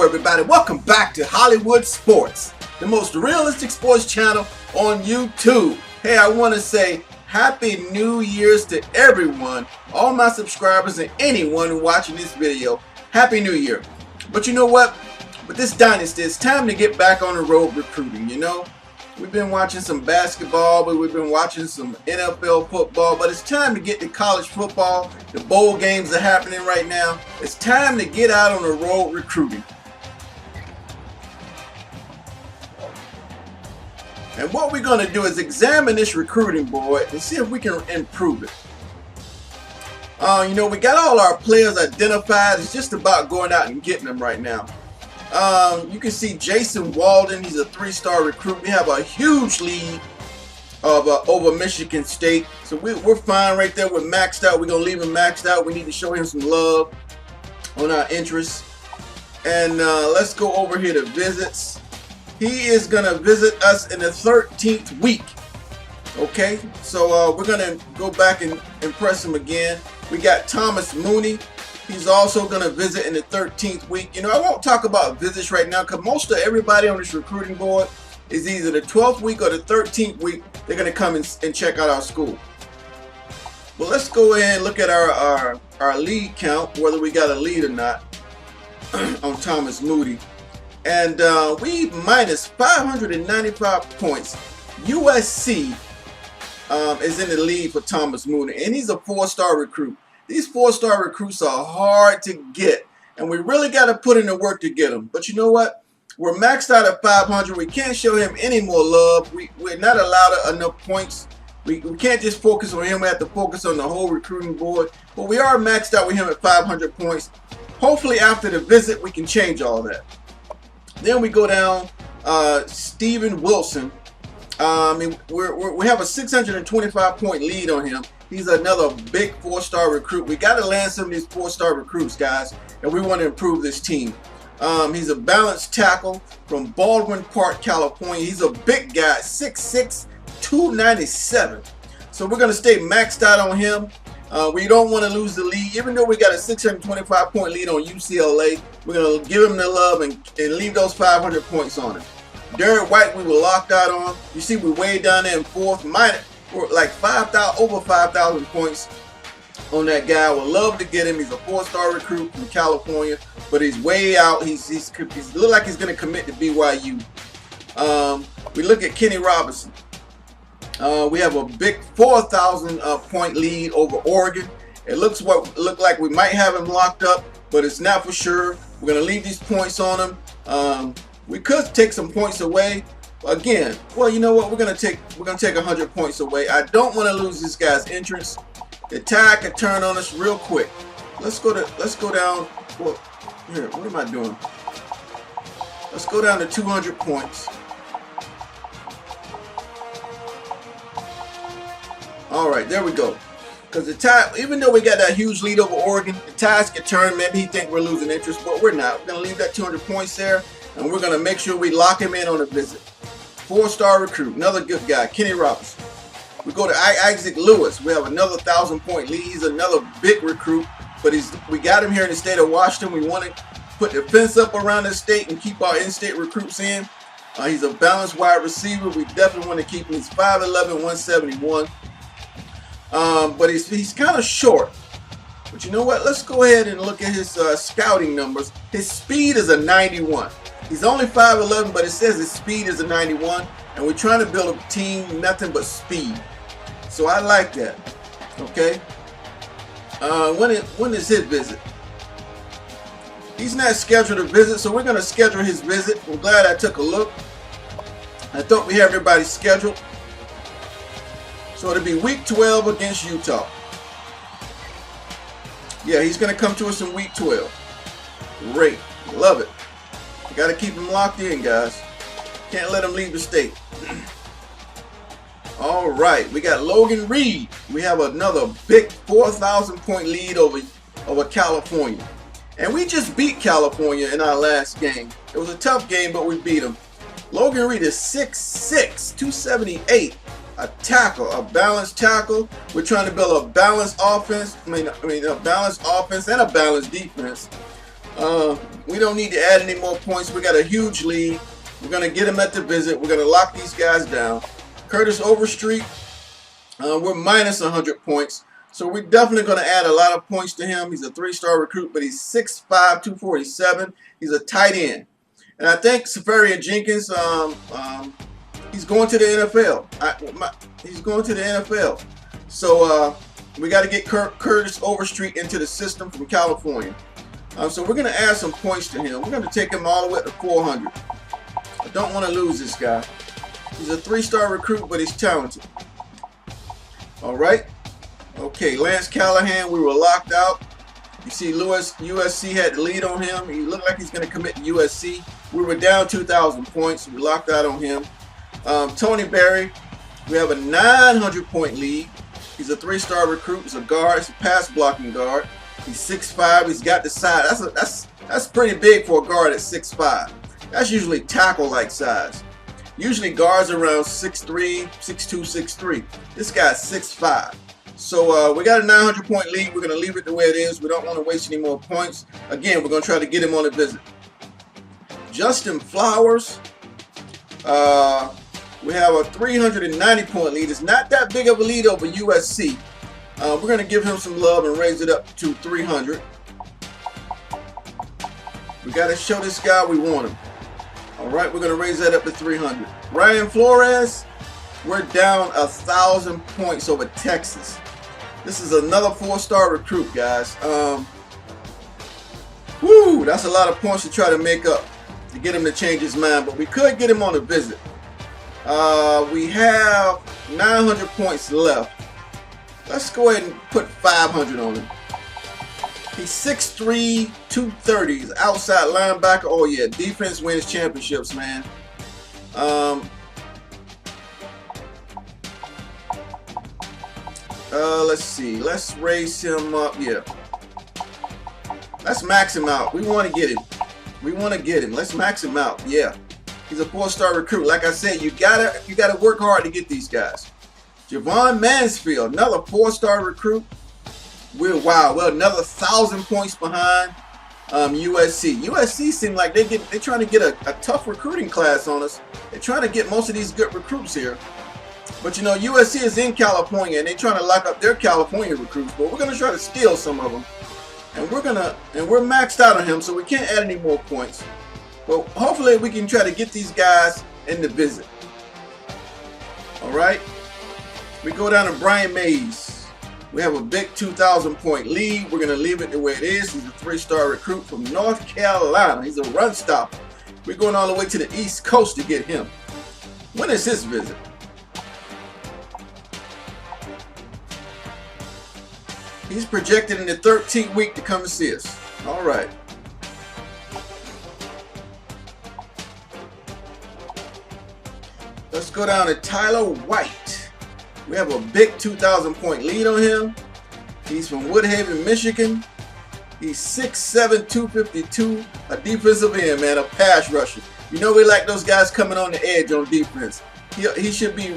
Hello everybody, welcome back to Hollywood Sports, the most realistic sports channel on YouTube. Hey, I want to say Happy New Year's to everyone, all my subscribers and anyone watching this video. Happy New Year. But you know what? With this Dynasty, it's time to get back on the road recruiting, you know? We've been watching some basketball, but we've been watching some NFL football, but it's time to get to college football. The bowl games are happening right now. It's time to get out on the road recruiting. And what we're going to do is examine this recruiting board and see if we can improve it. You know, we got all our players identified. It's just about going out and getting them right now. You can see Jason Walden. He's a 3-star recruit. We have a huge lead of over Michigan State. So we're fine right there. We're maxed out. We're going to leave him maxed out. We need to show him some love on our interests. And let's go over here to visits. He is going to visit us in the 13th week. Okay, so we're going to go back and impress him again. We got Thomas Mooney. He's also going to visit in the 13th week. You know, I won't talk about visits right now because most of everybody on this recruiting board is either the 12th week or the 13th week. They're going to come and check out our school. Well, let's go ahead and look at our lead count, whether we got a lead or not on Thomas Mooney. And we minus 595 points. USC is in the lead for Thomas Mooney, and he's a 4-star recruit. These 4-star recruits are hard to get, and we really got to put in the work to get them. But you know what? We're maxed out at 500. We can't show him any more love. We're not allowed enough points. We can't just focus on him. We have to focus on the whole recruiting board. But we are maxed out with him at 500 points. Hopefully after the visit, we can change all that. Then we go down Steven Wilson. We have a 625 point lead on him. He's another big 4-star recruit. We got to land some of these 4-star recruits, guys, and we want to improve this team. He's a balanced tackle from Baldwin Park, California. He's a big guy, 6'6", 297. So we're going to stay maxed out on him. We don't want to lose the lead. Even though we got a 625 point lead on UCLA, we're going to give him the love and leave those 500 points on him. Derek White, we were locked out on. You see, we're way down there in 4th. We're like 5,000, over 5,000 points on that guy. I would love to get him. He's a 4-star recruit from California, but he's way out. He's look like he's going to commit to BYU. We look at Kenny Robinson. We have a big 4,000 point lead over Oregon. It looks like we might have him locked up, but it's not for sure. We're going to leave these points on him. We could take some points away. Again, well, you know what? We're gonna take 100 points away. I don't want to lose this guy's interest. The tide can turn on us real quick. Let's go down. Well, here, what am I doing? Let's go down to 200 points. All right, there we go. Because the tide, even though we got that huge lead over Oregon, the tides can turn. Maybe he think we're losing interest, but we're not. We're gonna leave that 200 points there, and we're gonna make sure we lock him in on a visit. 4-star recruit, another good guy, Kenny Robinson. We go to Isaac Lewis. We have another 1,000 point lead. He's another big recruit, but we got him here in the state of Washington. We want to put the fence up around the state and keep our in-state recruits in. He's a balanced wide receiver. We definitely want to keep him. He's 5'11", 171. But he's kind of short. But you know what? Let's go ahead and look at his scouting numbers. His speed is a 91. He's only 5'11", but it says his speed is a 91, and we're trying to build a team, nothing but speed. So I like that. Okay. When is his visit? He's not scheduled to visit, so we're going to schedule his visit. I'm glad I took a look. I thought we had everybody scheduled. So it'll be week 12 against Utah. Yeah, he's going to come to us in week 12. Great. Love it. Got to keep him locked in, guys. Can't let him leave the state. All right, we got Logan Reed. We have another big 4,000 point lead over California. And we just beat California in our last game. It was a tough game, but we beat them. Logan Reed is 6'6", 278. A tackle, a balanced tackle. We're trying to build a balanced offense. I mean a balanced offense and a balanced defense. We don't need to add any more points. We got a huge lead. We're going to get him at the visit. We're going to lock these guys down. Curtis Overstreet, we're minus 100 points. So we're definitely going to add a lot of points to him. He's a 3-star recruit, but he's 6'5", 247. He's a tight end. And I think Safarian Jenkins, he's going to the NFL. He's going to the NFL. So we got to get Curtis Overstreet into the system from California. So we're going to add some points to him. We're going to take him all the way up to 400. I don't want to lose this guy. He's a 3-star recruit, but he's talented. All right. Okay, Lance Callahan, we were locked out. You see USC had the lead on him. He looked like he's going to commit to USC. We were down 2,000 points. We locked out on him. Tony Berry, we have a 900-point lead. He's a 3-star recruit. He's a guard. He's a pass blocking guard. He's 6'5". He's got the size. That's pretty big for a guard at 6'5". That's usually tackle-like size. Usually guards around 6'3", 6'2", 6'3". This guy's 6'5". So we got a 900-point lead. We're going to leave it the way it is. We don't want to waste any more points. Again, we're going to try to get him on a visit. Justin Flowers, we have a 390-point lead. It's not that big of a lead over USC. We're going to give him some love and raise it up to 300. We got to show this guy we want him. All right, we're going to raise that up to 300. Ryan Flores, we're down 1,000 points over Texas. This is another 4-star recruit, guys. That's a lot of points to try to make up to get him to change his mind, but we could get him on a visit. We have 900 points left. Let's go ahead and put 500 on him. He's 6'3", 230. He's outside linebacker. Oh yeah, defense wins championships, man. Let's see. Let's raise him up. Yeah. Let's max him out. We want to get him. We want to get him. Let's max him out. Yeah. He's a 4-star recruit. Like I said, you gotta work hard to get these guys. Javon Mansfield, another 4-star recruit. We're another 1,000 points behind USC. USC seem like they're trying to get a tough recruiting class on us. They're trying to get most of these good recruits here. But you know, USC is in California and they're trying to lock up their California recruits. But we're gonna try to steal some of them, and we're maxed out on him, so we can't add any more points. But hopefully we can try to get these guys in the visit. All right. We go down to Brian Mays. We have a big 2,000-point lead. We're gonna leave it the way it is. He's a 3-star recruit from North Carolina. He's a run stopper. We're going all the way to the East Coast to get him. When is his visit? He's projected in the 13th week to come and see us. All right. Let's go down to Tyler White. We have a big 2,000-point lead on him. He's from Woodhaven, Michigan. He's 6'7", 252, a defensive end, man, a pass rusher. You know we like those guys coming on the edge on defense. He should be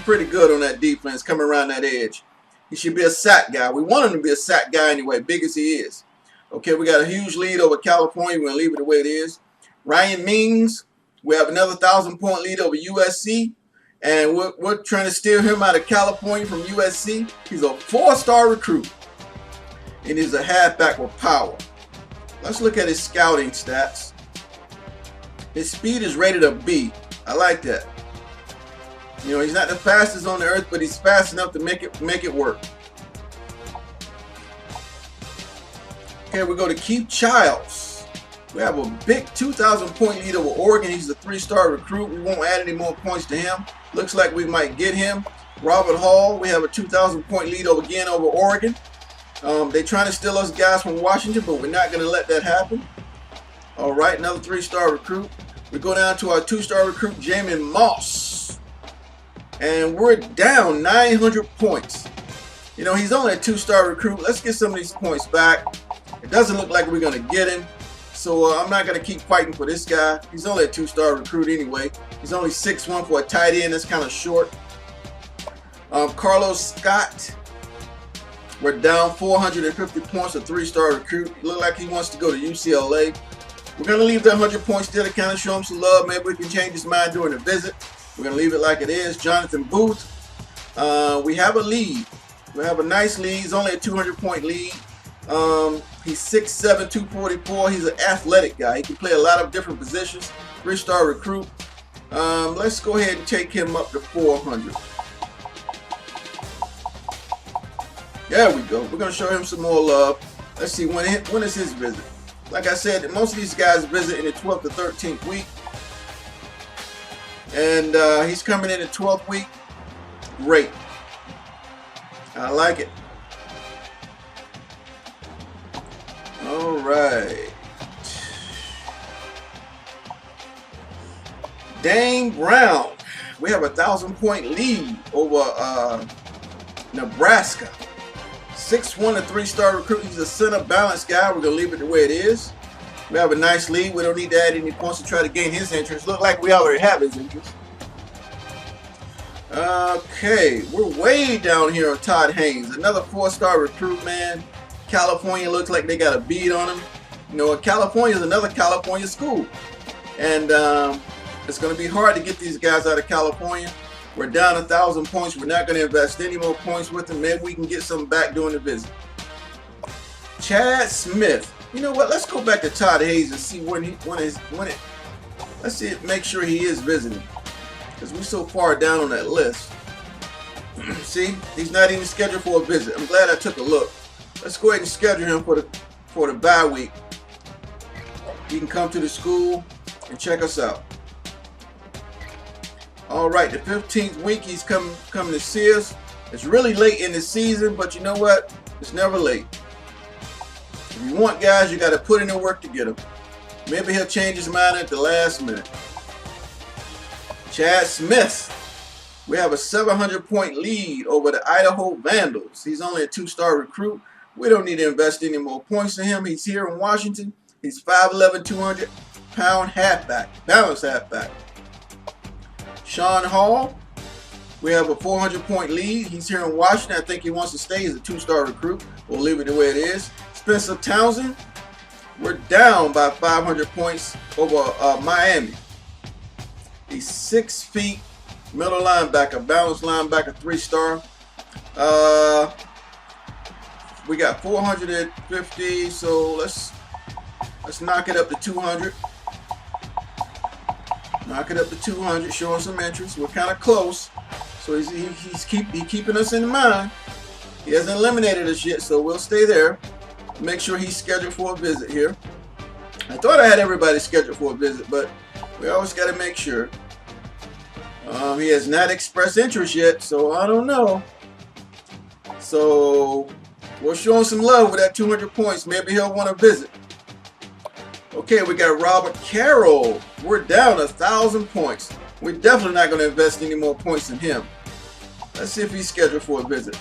pretty good on that defense, coming around that edge. He should be a sack guy. We want him to be a sack guy anyway, big as he is. Okay, we got a huge lead over California. We're going to leave it the way it is. Ryan Mings, we have another 1,000-point lead over USC. And we're trying to steal him out of California from USC. He's a 4-star recruit. And he's a halfback with power. Let's look at his scouting stats. His speed is rated a B. I like that. You know, he's not the fastest on the earth, but he's fast enough to make it work. Okay, we go to Keith Childs. We have a big 2,000-point lead over Oregon. He's a 3-star recruit. We won't add any more points to him. Looks like we might get him. Robert Hall, we have a 2,000-point lead again over Oregon. They're trying to steal us guys from Washington, but we're not going to let that happen. All right, another 3-star recruit. We go down to our 2-star recruit, Jamin Moss. And we're down 900 points. You know, he's only a 2-star recruit. Let's get some of these points back. It doesn't look like we're going to get him. So I'm not going to keep fighting for this guy. He's only a 2-star recruit anyway. He's only 6'1" for a tight end. That's kind of short. Carlos Scott. We're down 450 points, a 3-star recruit. Look like he wants to go to UCLA. We're going to leave that 100 points there to kind of show him some love. Maybe we can change his mind during the visit. We're going to leave it like it is. Jonathan Booth. We have a lead. We have a nice lead. He's only a 200-point lead. He's 6'7", 244. He's an athletic guy. He can play a lot of different positions. 3-star recruit. Let's go ahead and take him up to 400. There we go. We're going to show him some more love. Let's see, when is his visit? Like I said, most of these guys visit in the 12th to 13th week. And he's coming in the 12th week. Great. I like it. All right. Dane Brown. We have a 1,000-point lead over Nebraska. 6'1", a 3-star recruit. He's a center balanced guy. We're going to leave it the way it is. We have a nice lead. We don't need to add any points to try to gain his interest. Look like we already have his interest. Okay, we're way down here on Todd Haynes. Another 4-star recruit, man. California looks like they got a bead on him. You know, California is another California school. And it's going to be hard to get these guys out of California. We're down 1,000 points. We're not going to invest any more points with them. Maybe we can get some back during the visit. Chad Smith. You know what? Let's go back to Todd Hayes and see let's see, make sure he is visiting. Because we're so far down on that list. See, he's not even scheduled for a visit. I'm glad I took a look. Let's go ahead and schedule him for the bye week. He can come to the school and check us out. All right, the 15th week he's coming to see us. It's really late in the season, but you know what? It's never late. If you want guys, you got to put in the work to get them. Maybe he'll change his mind at the last minute. Chad Smith. We have a 700-point lead over the Idaho Vandals. He's only a 2-star recruit. We don't need to invest any more points in him. He's here in Washington. He's 5'11", 200-pound halfback, balanced halfback. Sean Hall. We have a 400-point lead. He's here in Washington. I think he wants to stay as a 2-star recruit. We'll leave it the way it is. Spencer Townsend. We're down by 500 points over Miami. He's 6 feet, middle linebacker, balanced linebacker, 3-star. We got 450, so let's knock it up to 200. Knock it up to 200, showing some interest. We're kind of close, so he's keeping us in mind. He hasn't eliminated us yet, so we'll stay there. Make sure he's scheduled for a visit here. I thought I had everybody scheduled for a visit, but we always got to make sure. He has not expressed interest yet, so I don't know. So we're showing some love with that 200 points. Maybe he'll want to visit. Okay, we got Robert Carroll. We're down 1,000 points. We're definitely not going to invest any more points in him. Let's see if he's scheduled for a visit.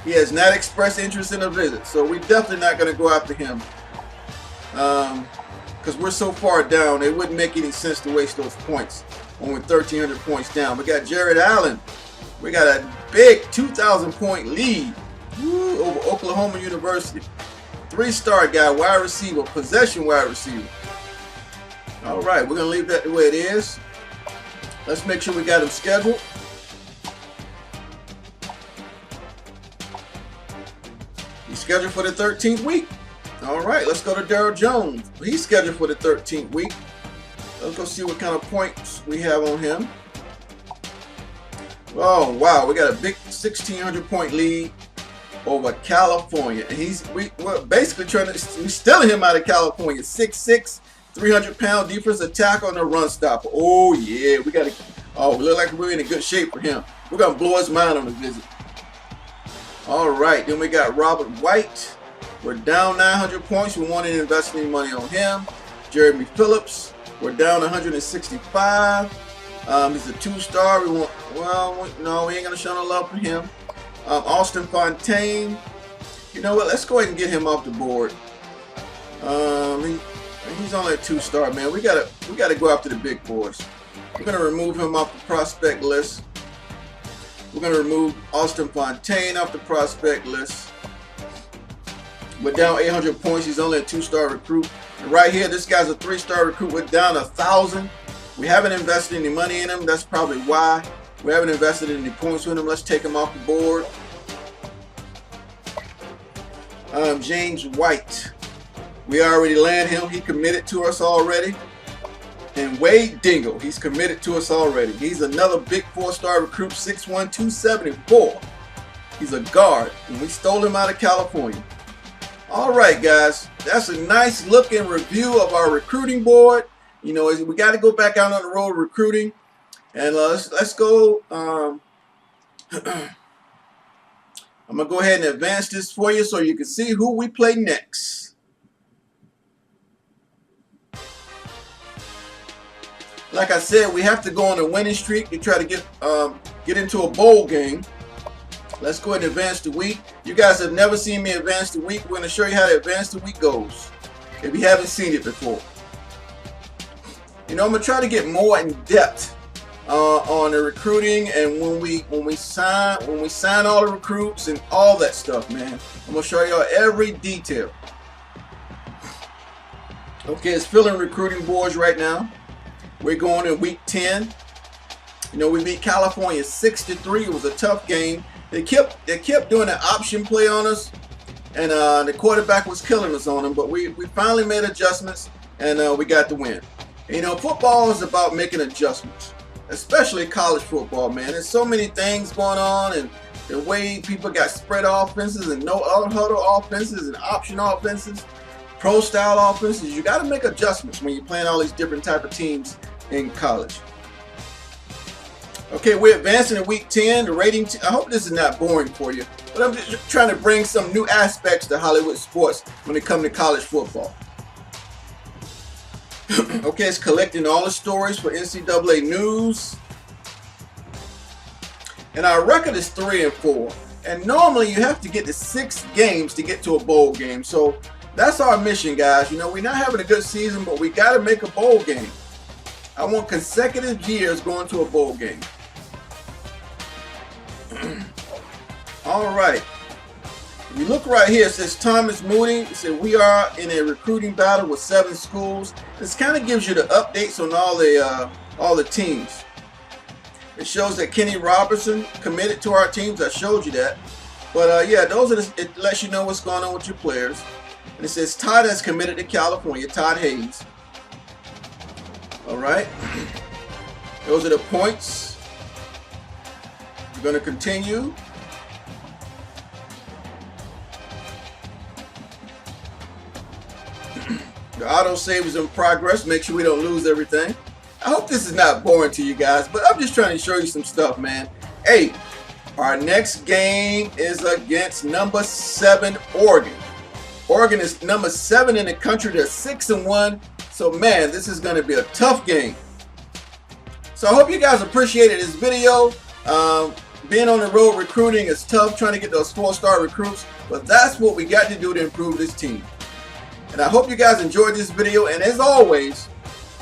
He has not expressed interest in a visit, so we're definitely not going to go after him. Because we're so far down, it wouldn't make any sense to waste those points when we're 1,300 points down. We got Jared Allen. We got a big 2,000-point lead over Oklahoma University. 3-star guy, wide receiver, possession wide receiver. All right, we're going to leave that the way it is. Let's make sure we got him scheduled. He's scheduled for the 13th week. All right, let's go to Daryl Jones. He's scheduled for the 13th week. Let's go see what kind of points we have on him. Oh, wow, we got a big 1,600-point lead over California. And we're basically we're stealing him out of California. 6'6", 300-pound defensive tackle and a run stopper. Oh, yeah, we look like we're in a good shape for him. We're going to blow his mind on the visit. All right, then we got Robert White. We're down 900 points. We wanted to invest any money on him. Jeremy Phillips. We're down 165. He's a 2-star. No, we ain't gonna show no love for him. Austin Fontaine. You know what? Let's go ahead and get him off the board. He's only a 2-star, man. We gotta go after the big boys. We're gonna remove him off the prospect list. We're going to remove Austin Fontaine off the prospect list. We're down 800 points. He's only a 2-star recruit. And right here, this guy's a 3-star recruit. We're down 1,000. We haven't invested any money in him. That's probably why. We haven't invested any points with him. Let's take him off the board. James White. We already landed him. He committed to us already. And Wade Dingle. He's committed to us already. He's another big 4-star recruit, 6'1", 274. He's a guard. And we stole him out of California. All right, guys. That's a nice looking review of our recruiting board. You know, we got to go back out on the road recruiting. And let's go. I'm going to go ahead and advance this for you so you can see who we play next. Like I said, we have to go on a winning streak to try to get into a bowl game. Let's go ahead and advance the week. You guys have never seen me advance the week. We're going to show you how to advance the week goes if you haven't seen it before. You know, I'm going to try to get more in depth on the recruiting and when we sign all the recruits and all that stuff, man. I'm going to show y'all every detail. Okay, it's filling recruiting boards right now. We're going in week 10. You know, we beat California 6-3. It was a tough game. They kept doing an option play on us, and the quarterback was killing us on them. But we finally made adjustments, and we got the win. And, you know, football is about making adjustments, especially college football, man. There's so many things going on, and the way people got spread offenses and no huddle offenses and option offenses, pro style offenses. You got to make adjustments when you're playing all these different type of teams in college. Okay, we're advancing in week 10. The rating. I hope this is not boring for you, but I'm just trying to bring some new aspects to Hollywood sports when it comes to college football. Okay, it's collecting all the stories for NCAA news. And our record is 3-4. And normally you have to get to 6 games to get to a bowl game. So that's our mission, guys. You know, we're not having a good season, but we got to make a bowl game. I want consecutive years going to a bowl game. All right. If you look right here, it says Thomas Mooney. It said we are in a recruiting battle with 7 schools. This kind of gives you the updates on all the teams. It shows that Kenny Robertson committed to our teams. I showed you that. But yeah, those are it lets you know what's going on with your players. And it says Todd has committed to California. Todd Hayes. All right. Those are the points. We're going to continue. The autosave is in progress. Make sure we don't lose everything. I hope this is not boring to you guys, but I'm just trying to show you some stuff, man. Hey, our next game is against number 7 Oregon. Oregon is number 7 in the country. They're 6-1. So, man, this is going to be a tough game. So, I hope you guys appreciated this video. Being on the road recruiting is tough, trying to get those 4-star recruits. But that's what we got to do to improve this team. And I hope you guys enjoyed this video. And as always,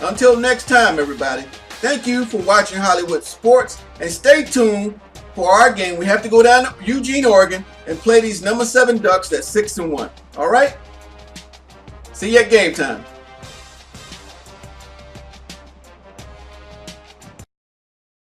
until next time, everybody, thank you for watching Hollywood Sports. And stay tuned for our game. We have to go down to Eugene, Oregon, and play these number 7 Ducks at 6-1. All right? See you at game time.